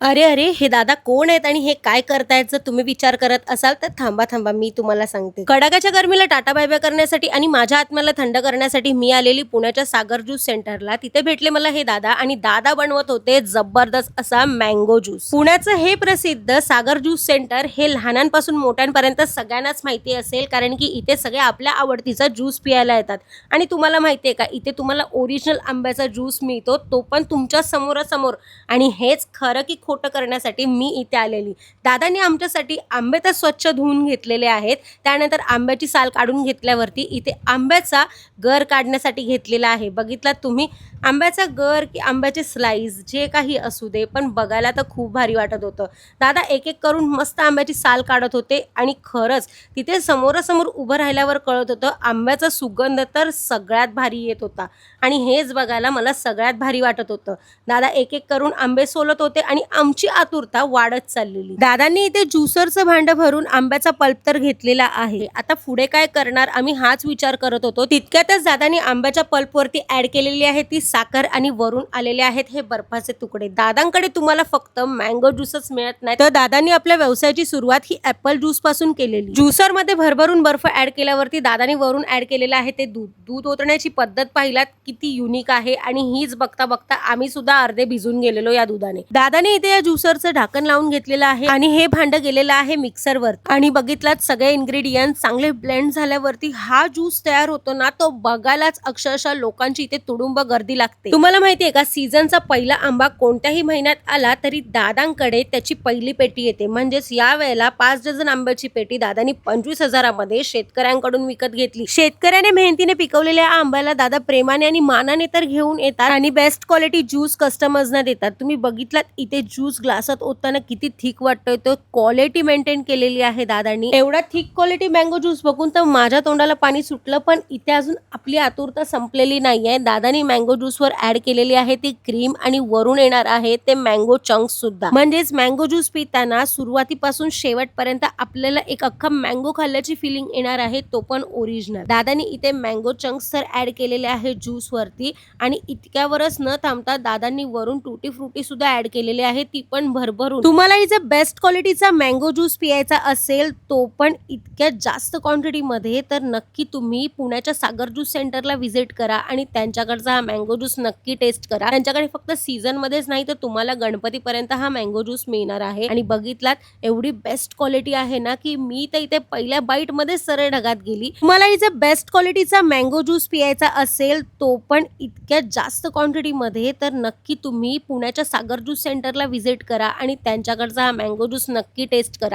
अरे, अरे! हे दादा कोण आहेत आणि हे काय करतायत? जर तुम्ही विचार करत असाल तर थांबा, थांबा मी तुम्हाला सांगते. कडाक्याच्या गरमीला टाटा बाय-बाय करण्यासाठी आणि माझ्या आत्म्याला थंड करण्यासाठी मी आलेली पुण्याच्या सागर ज्यूस सेंटरला. तिथे भेटले मला हे दादा आणि दादा बनवत होते जबरदस्त असा मँगो ज्यूस. पुण्याचं हे प्रसिद्ध सागर ज्यूस सेंटर हे लहानांपासून मोठ्यांपर्यंत सगळ्यांनाच माहिती असेल, कारण की इथे सगळे आपल्या आवडतीचा ज्यूस पियायला येतात. आणि तुम्हाला माहिती आहे का, इथे तुम्हाला ओरिजिनल आंब्याचा ज्यूस मिळतो, तो पण तुमच्या समोरासमोर. आणि हेच खरं की खोटं करण्यासाठी मी इथे आलेली. दादांनी आमच्यासाठी आंबे तर स्वच्छ धुवून घेतलेले आहेत. त्यानंतर आंब्याची साल काढून घेतल्यावरती इथे आंब्याचा गर काढण्यासाठी घेतलेला आहे. बघितलात तुम्ही, आंब्याचा गर की आंब्याचे स्लाइस जे काही असू दे, पण बघायला तर खूप भारी वाटत होतं. दादा एक एक करून मस्त आंब्याची साल काढत होते आणि खरंच तिथे समोरासमोर उभं राहिल्यावर कळत होतं आंब्याचा सुगंध तर सगळ्यात भारी येत होता. आणि हेच बघायला मला सगळ्यात भारी वाटत होतं. दादा एक एक करून आंबे सोलत होते आणि आमची आतुरता वाढत चाललेली. दादांनी इथे ज्युसरचं भांडं भरून आंब्याचा पल्प तर घेतलेला आहे. आता पुढे काय करणार आम्ही हाच विचार करत होतो. तितक्यातच दादांनी आंब्याच्या पल्पवरती ऍड केलेली आहे ती साखर आणि वरून आलेले आहेत हे बर्फाचे तुकडे. दादांकडे तुम्हाला फक्त मँगो ज्यूसच मिळत नाही, तर दादांनी आपल्या व्यवसायाची सुरुवात ही ऍपल ज्यूस पासून केलेली. ज्युसर मध्ये भरभरून बर्फ ऍड केल्यावरती दादांनी वरून ऍड केलेलं आहे ते दूध. दूध ओतण्याची पद्धत पाहिलात किती युनिक आहे आणि हीच बघता बघता आम्ही सुद्धा अर्धे भिजून गेलेलो या दुधाने. दादाने इथे या ज्युसरचं ढाकण लावून घेतलेलं आहे आणि हे भांडं गेलेलं आहे मिक्सरवर. आणि बघितलात सगळे इन्ग्रेडियंट चांगले ब्लेंड झाल्यावरती हा ज्यूस तयार होतो ना, तो बघायलाच अक्षरशः लोकांची इथे तुडुंब गर्दी लागते. तुम्हाला माहितीये का, सीझनचा पहिला आंबा कोणत्याही महिन्यात आला तरी दादांकडे त्याची पहिली पेटी येते. म्हणजेच या वेळेला 5 डझन आंब्याची पेटी दादांनी 25,000 मध्ये शेतकऱ्यांकडून विकत घेतली. शेतकऱ्याने मेहनतीने पिकवलेल्या आंब्याला दादा प्रेमाने आणि मानाने तर घेऊन येतात आणि बेस्ट क्वालिटी ज्यूस कस्टमर्सना देतात. तुम्ही बघितलात इथे ज्यूस ग्लासात ओतताना किती थिक वाटतोय, तो क्वालिटी मेंटेन केलेली आहे दादांनी. एवढा थिक क्वालिटी मँगो ज्यूस बघून तर माझ्या तोंडाला पाणी सुटलं. पण इथे अजून आपली आतुरता संपलेली नाहीये. दादांनी मँगो ज्यूसवर ऍड केलेली आहे ती क्रीम आणि वरून येणार आहे ते मँगो चंक्स सुद्धा. म्हणजेच मँगो ज्यूस पिताना सुरुवातीपासून शेवटपर्यंत आपल्याला एक अख्खा मँगो खाल्ल्याची फिलिंग येणार आहे, तो पण ओरिजिनल. दादांनी इथे मँगो चंक्स तर ऍड केलेले आहे ज्यूस वरती आणि इतक्यावरच न थांबता दादांनी वरून टुटी फ्रुटी सुद्धा ऍड केलेली आहे, ती पण भरभरून. तुम्हाला इथे बेस्ट क्वालिटीचा मँगो ज्यूस पियायचा असेल, तो पण इतक्या जास्त क्वांटिटी मध्ये, तर नक्की तुम्ही पुण्याच्या सागर ज्यूस सेंटरला व्हिजिट करा आणि त्यांच्याकडचा हा मँगो ज्यूस नक्की टेस्ट करा. त्यांच्याकडे फक्त सीझन मध्येच नाही तर तुम्हाला गणपतीपर्यंत हा मँगो ज्यूस मिळणार आहे. आणि बघितलात एवढी बेस्ट क्वालिटी आहे ना, की मी तर इथे पहिल्या बाईट मध्ये सरळ ढगात गेली. तुम्हाला इथे बेस्ट क्वालिटीचा मँगो ज्यूस पियायचा असेल, तो पण इतक्या जास्त क्वांटिटी मध्ये, तर नक्की तुम्ही पुण्याच्या सागर ज्यूस सेंटरला व्हिजिट करा आणि त्यांच्याकडचा हा मँगो ज्यूस नक्की टेस्ट करा.